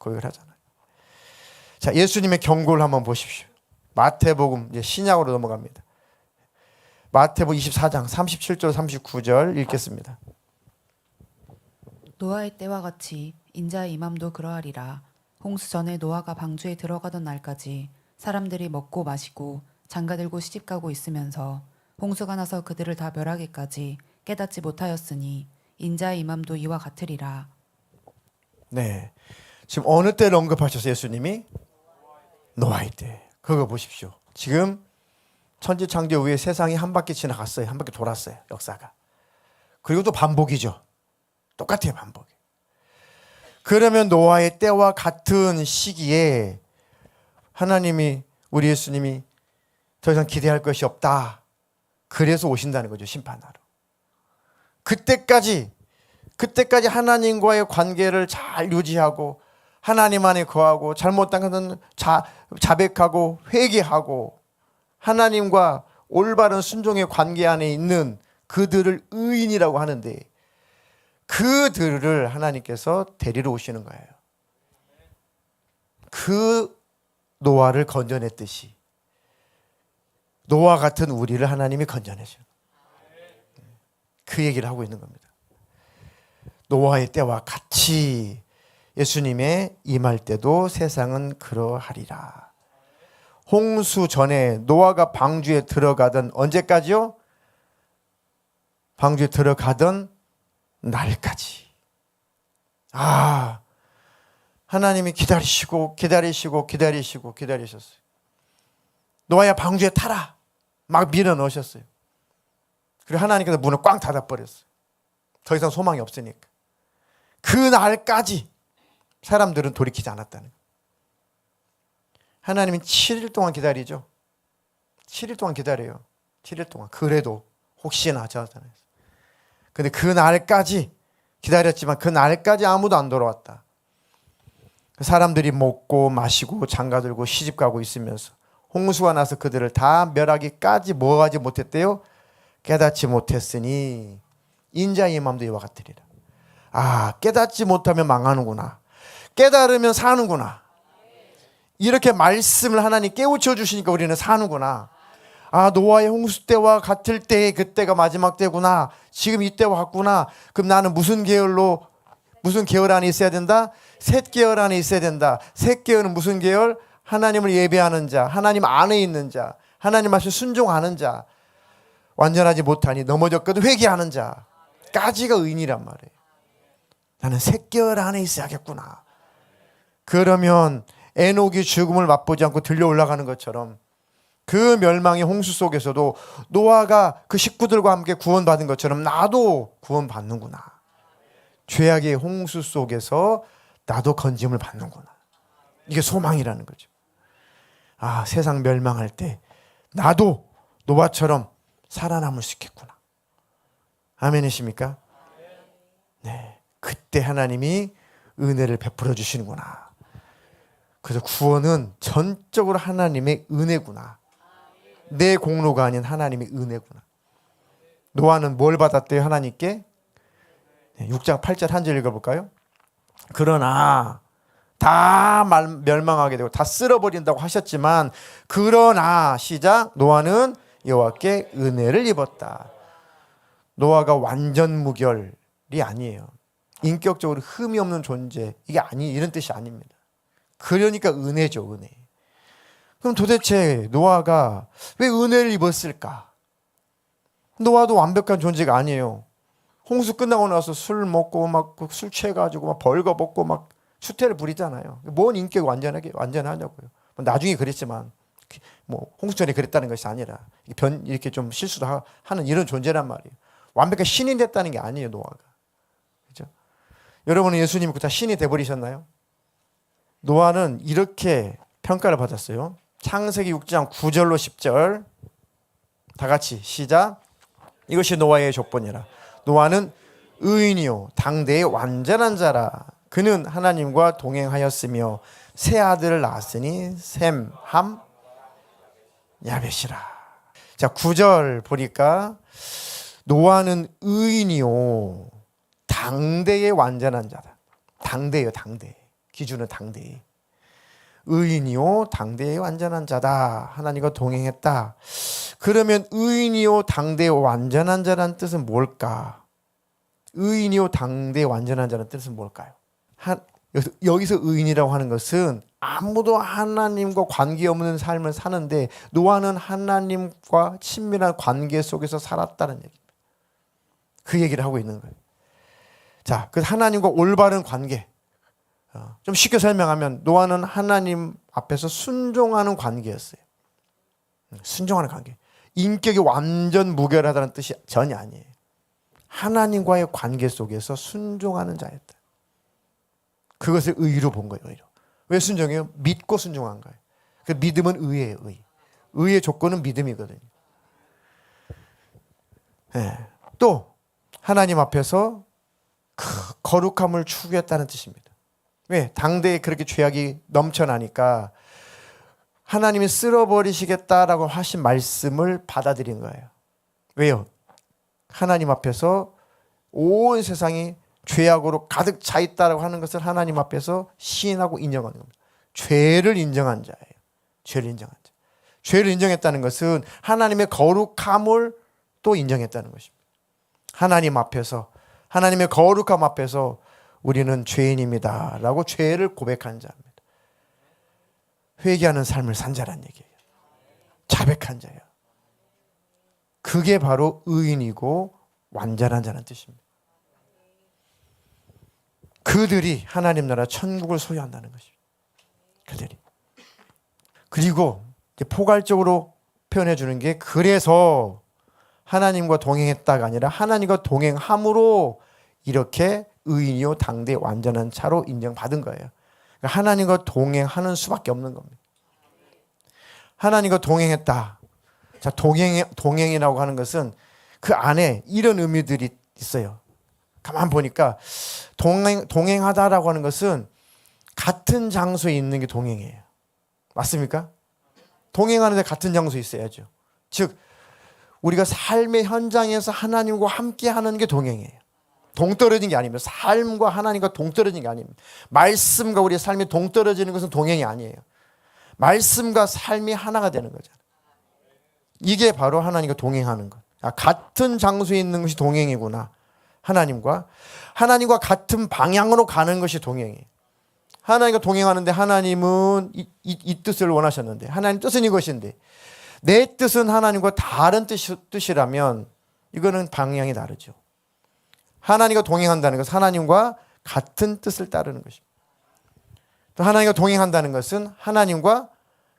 고백을 하잖아요. 자, 예수님의 경고를 한번 보십시오. 마태복음, 이제 신약으로 넘어갑니다. 마태복음 24장 37절 39절 읽겠습니다. 노아의 때와 같이 인자의 임함도 그러하리라. 홍수 전에 노아가 방주에 들어가던 날까지 사람들이 먹고 마시고 장가들고 시집가고 있으면서 홍수가 나서 그들을 다 멸하기까지 깨닫지 못하였으니 인자의 임함도 이와 같으리라. 네, 지금 어느 때를 언급하셨어요, 예수님이? 노아의 때. 그거 보십시오. 지금 천지창조 후에 세상이 한 바퀴 지나갔어요. 한 바퀴 돌았어요, 역사가. 그리고 또 반복이죠. 똑같아요, 반복이. 그러면 노아의 때와 같은 시기에 하나님이, 우리 예수님이 더 이상 기대할 것이 없다. 그래서 오신다는 거죠, 심판하러. 그때까지 하나님과의 관계를 잘 유지하고 하나님 안에 거하고 잘못한 것은 자백하고 회개하고 하나님과 올바른 순종의 관계 안에 있는 그들을 의인이라고 하는데, 그들을 하나님께서 데리러 오시는 거예요. 그 노아를 건져냈듯이 노아 같은 우리를 하나님이 건져내죠. 그 얘기를 하고 있는 겁니다. 노아의 때와 같이 예수님의 임할 때도 세상은 그러하리라. 홍수 전에 노아가 방주에 들어가던, 언제까지요? 방주에 들어가던 날까지. 하나님이 기다리셨어요. 노아야, 방주에 타라. 막 밀어 넣으셨어요. 그리고 하나님께서 문을 꽝 닫아버렸어요. 더 이상 소망이 없으니까. 그 날까지 사람들은 돌이키지 않았다는 거예요. 하나님은 7일 동안 기다리죠. 7일 동안 기다려요. 7일 동안. 그래도 혹시나 저잖아요. 근데 그 날까지 기다렸지만 그 날까지 아무도 안 돌아왔다. 사람들이 먹고 마시고 장가들고 시집가고 있으면서 홍수가 나서 그들을 다 멸하기까지 뭐 하지 못했대요? 깨닫지 못했으니 인자의 마음도 이와 같으리라. 깨닫지 못하면 망하는구나. 깨달으면 사는구나. 이렇게 말씀을 하나님 깨우쳐 주시니까 우리는 사는구나. 노아의 홍수 때와 같을 때, 그때가 마지막 때구나. 지금 이때와 같구나. 그럼 나는 무슨 계열 안에 있어야 된다? 셋 계열 안에 있어야 된다. 셋 계열은 무슨 계열? 하나님을 예배하는 자, 하나님 안에 있는 자, 하나님 말씀 순종하는 자, 완전하지 못하니 넘어졌거든 회개하는 자까지가 의인이란 말이에요. 나는 셋 계열 안에 있어야겠구나. 그러면 에녹이 죽음을 맛보지 않고 들려 올라가는 것처럼 그 멸망의 홍수 속에서도 노아가 그 식구들과 함께 구원받은 것처럼 나도 구원받는구나. 죄악의 홍수 속에서 나도 건짐을 받는구나. 이게 소망이라는 거죠. 세상 멸망할 때 나도 노아처럼 살아남을 수 있겠구나. 아멘이십니까? 네. 그때 하나님이 은혜를 베풀어 주시는구나. 그래서 구원은 전적으로 하나님의 은혜구나. 내 공로가 아닌 하나님의 은혜구나. 노아는 뭘 받았대요? 하나님께? 6장 8절 한 절 읽어볼까요? 그러나 다 멸망하게 되고 다 쓸어버린다고 하셨지만, 그러나 시작, 노아는 여호와께 은혜를 입었다. 노아가 완전 무결이 아니에요. 인격적으로 흠이 없는 존재, 이게 이런 뜻이 아닙니다. 그러니까 은혜죠, 은혜. 그럼 도대체 노아가 왜 은혜를 입었을까? 노아도 완벽한 존재가 아니에요. 홍수 끝나고 나서 술 먹고 막 술 취해가지고 막 벌거벗고 막 수태를 부리잖아요. 뭔 인격이 완전하냐고요. 나중에 그랬지만 홍수 전에 그랬다는 것이 아니라 이렇게 좀 실수도 하는 이런 존재란 말이에요. 완벽한 신이 됐다는 게 아니에요, 노아가. 그렇죠? 여러분은 예수님 다 신이 돼버리셨나요? 노아는 이렇게 평가를 받았어요. 창세기 6장 9절로 10절 다 같이 시작. 이것이 노아의 족보니라. 노아는 의인이요 당대의 완전한 자라. 그는 하나님과 동행하였으며 세 아들을 낳았으니 셈, 함, 야벳이라. 자, 9절 보니까 노아는 의인이요 당대의 완전한 자다. 당대예요, 당대. 기준은 당대. 의인이요 당대의 완전한 자다. 하나님과 동행했다. 그러면 의인이요 당대의 완전한 자라는 뜻은 뭘까? 의인이요 당대의 완전한 자라는 뜻은 뭘까요? 여기서 의인이라고 하는 것은 아무도 하나님과 관계없는 삶을 사는데 노아는 하나님과 친밀한 관계 속에서 살았다는 얘기입니다. 그 얘기를 하고 있는 거예요. 자, 그 하나님과 올바른 관계. 좀 쉽게 설명하면 노아는 하나님 앞에서 순종하는 관계였어요. 순종하는 관계. 인격이 완전 무결하다는 뜻이 전혀 아니에요. 하나님과의 관계 속에서 순종하는 자였다. 그것을 의로 본 거예요. 의로. 왜 순종해요? 믿고 순종한 거예요. 그 믿음은 의예요. 의의 조건은 믿음이거든요. 네. 또 하나님 앞에서 그 거룩함을 추구했다는 뜻입니다. 왜? 당대에 그렇게 죄악이 넘쳐나니까 하나님이 쓸어버리시겠다라고 하신 말씀을 받아들인 거예요. 왜요? 하나님 앞에서 온 세상이 죄악으로 가득 차 있다라고 하는 것을 하나님 앞에서 시인하고 인정하는 겁니다. 죄를 인정한 자예요. 죄를 인정한 자. 죄를 인정했다는 것은 하나님의 거룩함을 또 인정했다는 것입니다. 하나님 앞에서, 하나님의 거룩함 앞에서 우리는 죄인입니다 라고 죄를 고백한 자입니다. 회개하는 삶을 산 자란 얘기예요. 자백한 자예요. 그게 바로 의인이고 완전한 자라는 뜻입니다. 그들이 하나님 나라 천국을 소유한다는 것입니다. 그들이. 그리고 포괄적으로 표현해 주는 게 그래서 하나님과 동행했다가 아니라 하나님과 동행함으로 이렇게 의인이요 당대 완전한 자로 인정받은 거예요. 그러니까 하나님과 동행하는 수밖에 없는 겁니다. 하나님과 동행했다. 자, 동행이라고 하는 것은 그 안에 이런 의미들이 있어요. 가만 보니까 동행하다라고 하는 것은 같은 장소에 있는 게 동행이에요. 맞습니까? 동행하는데 같은 장소에 있어야죠. 즉 우리가 삶의 현장에서 하나님과 함께 하는 게 동행이에요. 동떨어진 게 아닙니다. 삶과 하나님과 동떨어진 게 아닙니다. 말씀과 우리의 삶이 동떨어지는 것은 동행이 아니에요. 말씀과 삶이 하나가 되는 거잖아요. 이게 바로 하나님과 동행하는 것. 같은 장소에 있는 것이 동행이구나. 하나님과 같은 방향으로 가는 것이 동행이에요. 하나님과 동행하는데 하나님은 이 뜻을 원하셨는데 하나님 뜻은 이것인데 내 뜻은 하나님과 다른 뜻이라면 이거는 방향이 다르죠. 하나님과 동행한다는 것은 하나님과 같은 뜻을 따르는 것입니다. 또 하나님과 동행한다는 것은 하나님과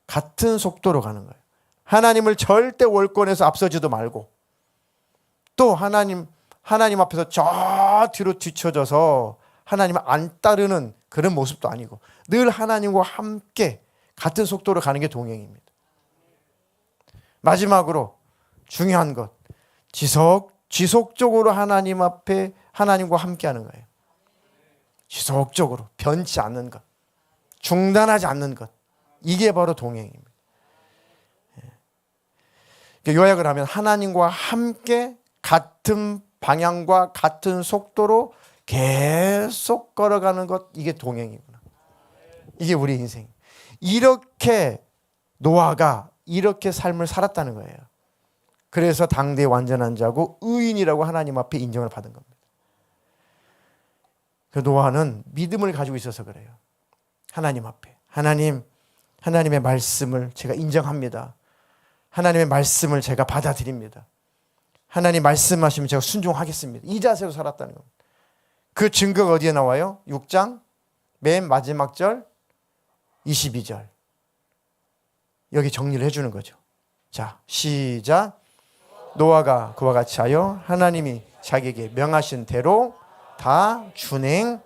같은 속도로 가는 거예요. 하나님을 절대 월권에서 앞서지도 말고 또 하나님 앞에서 저 뒤로 뒤쳐져서 하나님을 안 따르는 그런 모습도 아니고 늘 하나님과 함께 같은 속도로 가는 게 동행입니다. 마지막으로 중요한 것, 지속적으로 하나님 앞에 하나님과 함께 하는 거예요. 지속적으로 변치 않는 것, 중단하지 않는 것, 이게 바로 동행입니다. 요약을 하면 하나님과 함께 같은 방향과 같은 속도로 계속 걸어가는 것, 이게 동행이구나. 이게 우리 인생. 이렇게 노아가 이렇게 삶을 살았다는 거예요. 그래서 당대의 완전한 자고 의인이라고 하나님 앞에 인정을 받은 겁니다. 그 노아는 믿음을 가지고 있어서 그래요. 하나님 앞에. 하나님의 말씀을 제가 인정합니다. 하나님의 말씀을 제가 받아들입니다. 하나님 말씀하시면 제가 순종하겠습니다. 이 자세로 살았다는 겁니다. 그 증거가 어디에 나와요? 6장 맨 마지막 절 22절. 여기 정리를 해주는 거죠. 자, 시작. 노아가 그와 같이 하여 하나님이 자기에게 명하신 대로 다 준행하였더라.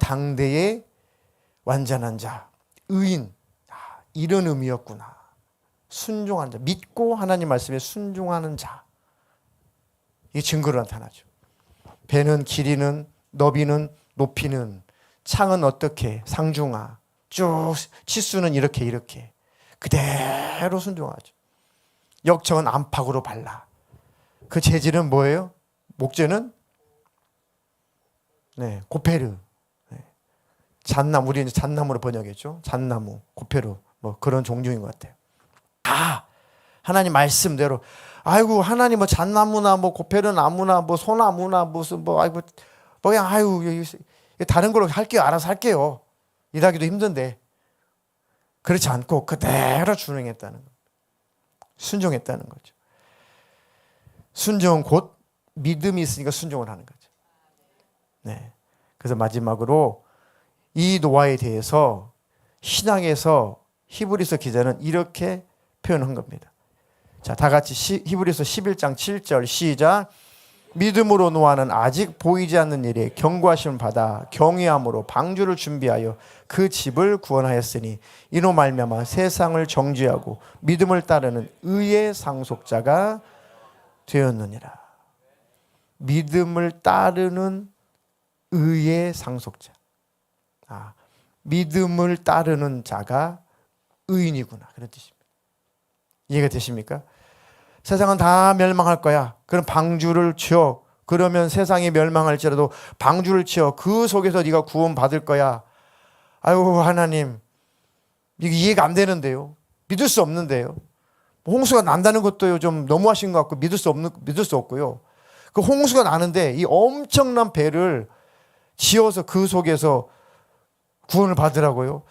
당대의 완전한 자, 의인, 이런 의미였구나. 순종한 자, 믿고 하나님 말씀에 순종하는 자. 이게 증거로 나타나죠. 배는 길이는 너비는 높이는 창은 어떻게 상중하 쭉 치수는 이렇게 그대로 순종하죠. 역청은 안팎으로 발라. 그 재질은 뭐예요? 목재는 고페르. 잣나무, 우리는 잣나무로 번역했죠. 잣나무, 고페르 뭐 그런 종류인 것 같아요. 하나님 말씀대로 아이고 하나님 뭐 잣나무나 뭐 고페르 나무나 뭐 소나무나 무슨 뭐 아이고 그냥 다른 걸로 할게요. 알아서 할게요. 일하기도 힘든데 그렇지 않고 그대로 준행했다는 것. 순종했다는 거죠. 순종은 곧 믿음이 있으니까 순종을 하는 거죠. 그래서 마지막으로 이 노아에 대해서 신학에서 히브리서 기자는 이렇게 표현한 겁니다. 자, 다 같이 히브리서 11장 7절 시작. 믿음으로 노아는 아직 보이지 않는 일에 경고하심을 받아 경외함으로 방주를 준비하여 그 집을 구원하였으니 이로 말미암아 세상을 정죄하고 믿음을 따르는 의의 상속자가 되었느니라. 믿음을 따르는 의의 상속자. 믿음을 따르는 자가 의인이구나, 그런 뜻입니다. 이해가 되십니까? 세상은 다 멸망할 거야. 그럼 방주를 치어. 그러면 세상이 멸망할지라도 방주를 치어. 그 속에서 네가 구원받을 거야. 아유, 하나님, 이게 이해가 안 되는데요. 믿을 수 없는데요. 홍수가 난다는 것도요, 좀 너무하신 것 같고 믿을 수 없고요. 그 홍수가 나는데 이 엄청난 배를 지어서 그 속에서 구원을 받으라고요.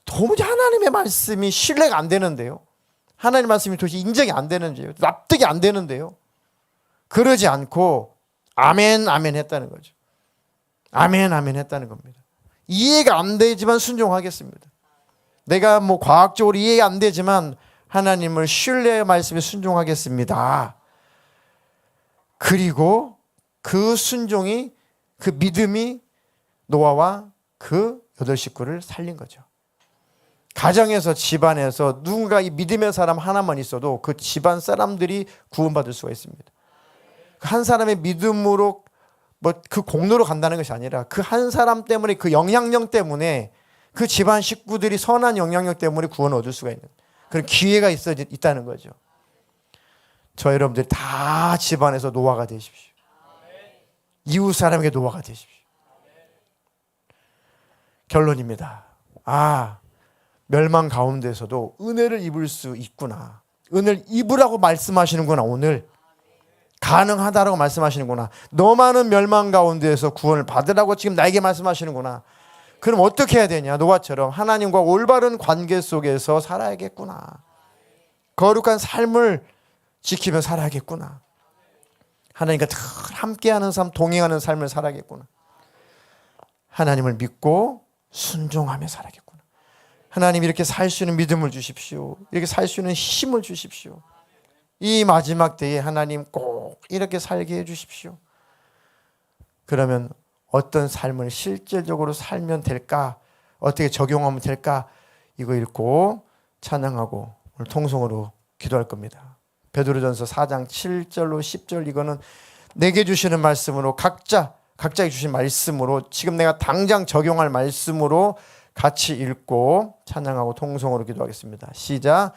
도무지 하나님의 말씀이 신뢰가 안 되는데요. 하나님 말씀이 도저히 인정이 안 되는데요. 납득이 안 되는데요. 그러지 않고 아멘 아멘 했다는 거죠. 아멘 아멘 했다는 겁니다. 이해가 안 되지만 순종하겠습니다. 내가 뭐 과학적으로 이해가 안 되지만 하나님을 신뢰의 말씀에 순종하겠습니다. 그리고 그 순종이, 그 믿음이 노아와 그 8식구를 살린 거죠. 가정에서, 집안에서 누군가 이 믿음의 사람 하나만 있어도 그 집안 사람들이 구원받을 수가 있습니다. 한 사람의 믿음으로 뭐 그 공로로 간다는 것이 아니라 그 한 사람 때문에, 그 영향력 때문에, 그 집안 식구들이 선한 영향력 때문에 구원을 얻을 수가 있는 그런 기회가 있다는 거죠. 저 여러분들이 다 집안에서 노아가 되십시오. 이웃 사람에게 노아가 되십시오. 결론입니다. 멸망 가운데서도 은혜를 입을 수 있구나. 은혜를 입으라고 말씀하시는구나. 오늘 가능하다라고 말씀하시는구나. 너만은 멸망 가운데에서 구원을 받으라고 지금 나에게 말씀하시는구나. 그럼 어떻게 해야 되냐? 노아처럼 하나님과 올바른 관계 속에서 살아야겠구나. 거룩한 삶을 지키며 살아야겠구나. 하나님과 늘 함께하는 삶, 동행하는 삶을 살아야겠구나. 하나님을 믿고 순종하며 살아야겠구나. 하나님, 이렇게 살 수 있는 믿음을 주십시오. 이렇게 살 수 있는 힘을 주십시오. 이 마지막 때에 하나님 꼭 이렇게 살게 해주십시오. 그러면 어떤 삶을 실질적으로 살면 될까? 어떻게 적용하면 될까? 이거 읽고 찬양하고 오늘 통성으로 기도할 겁니다. 베드로전서 4장 7절로 10절, 이거는 내게 주시는 말씀으로 각자에게 주신 말씀으로 지금 내가 당장 적용할 말씀으로 같이 읽고 찬양하고 통성으로 기도하겠습니다. 시작.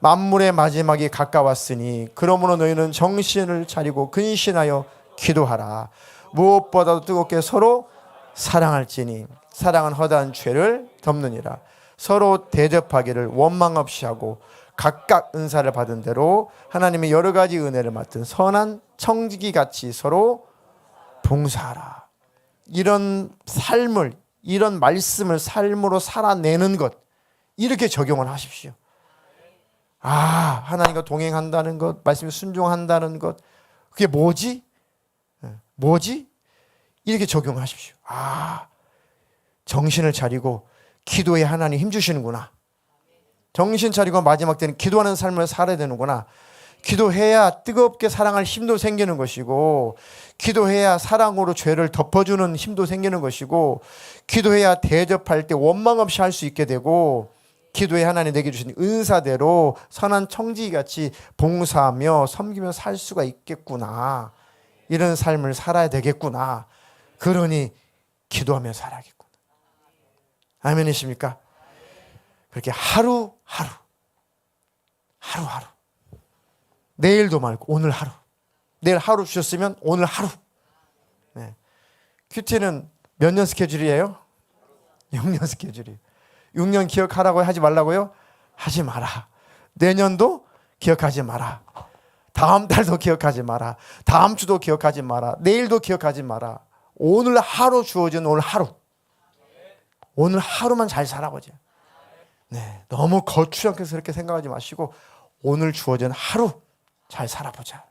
만물의 마지막이 가까웠으니 그러므로 너희는 정신을 차리고 근신하여 기도하라. 무엇보다도 뜨겁게 서로 사랑할지니 사랑은 허다한 죄를 덮느니라. 서로 대접하기를 원망 없이 하고 각각 은사를 받은 대로 하나님의 여러 가지 은혜를 맡은 선한 청지기 같이 서로 봉사하라. 이런 삶을, 이런 말씀을 삶으로 살아내는 것, 이렇게 적용을 하십시오. 하나님과 동행한다는 것, 말씀에 순종한다는 것, 그게 뭐지? 이렇게 적용하십시오. 정신을 차리고 기도에 하나님 힘주시는구나. 정신 차리고 마지막 때는 기도하는 삶을 살아야 되는구나. 기도해야 뜨겁게 사랑할 힘도 생기는 것이고, 기도해야 사랑으로 죄를 덮어주는 힘도 생기는 것이고, 기도해야 대접할 때 원망 없이 할 수 있게 되고, 기도에 하나님 내게 주신 은사대로 선한 청지기같이 봉사하며 섬기며 살 수가 있겠구나. 이런 삶을 살아야 되겠구나. 그러니 기도하며 살아야겠구나. 아멘이십니까? 그렇게 하루하루 내일도 말고 오늘 하루, 내일 하루 주셨으면 오늘 하루. 큐티는 몇 년 스케줄이에요? 6년 스케줄이에요. 6년 기억하라고 하지 말라고요? 하지 마라. 내년도 기억하지 마라. 다음 달도 기억하지 마라. 다음 주도 기억하지 마라. 내일도 기억하지 마라. 오늘 하루 주어진 오늘 하루. 오늘 하루만 잘 살아보자. 너무 거추장해서 그렇게 생각하지 마시고 오늘 주어진 하루 잘 살아보자.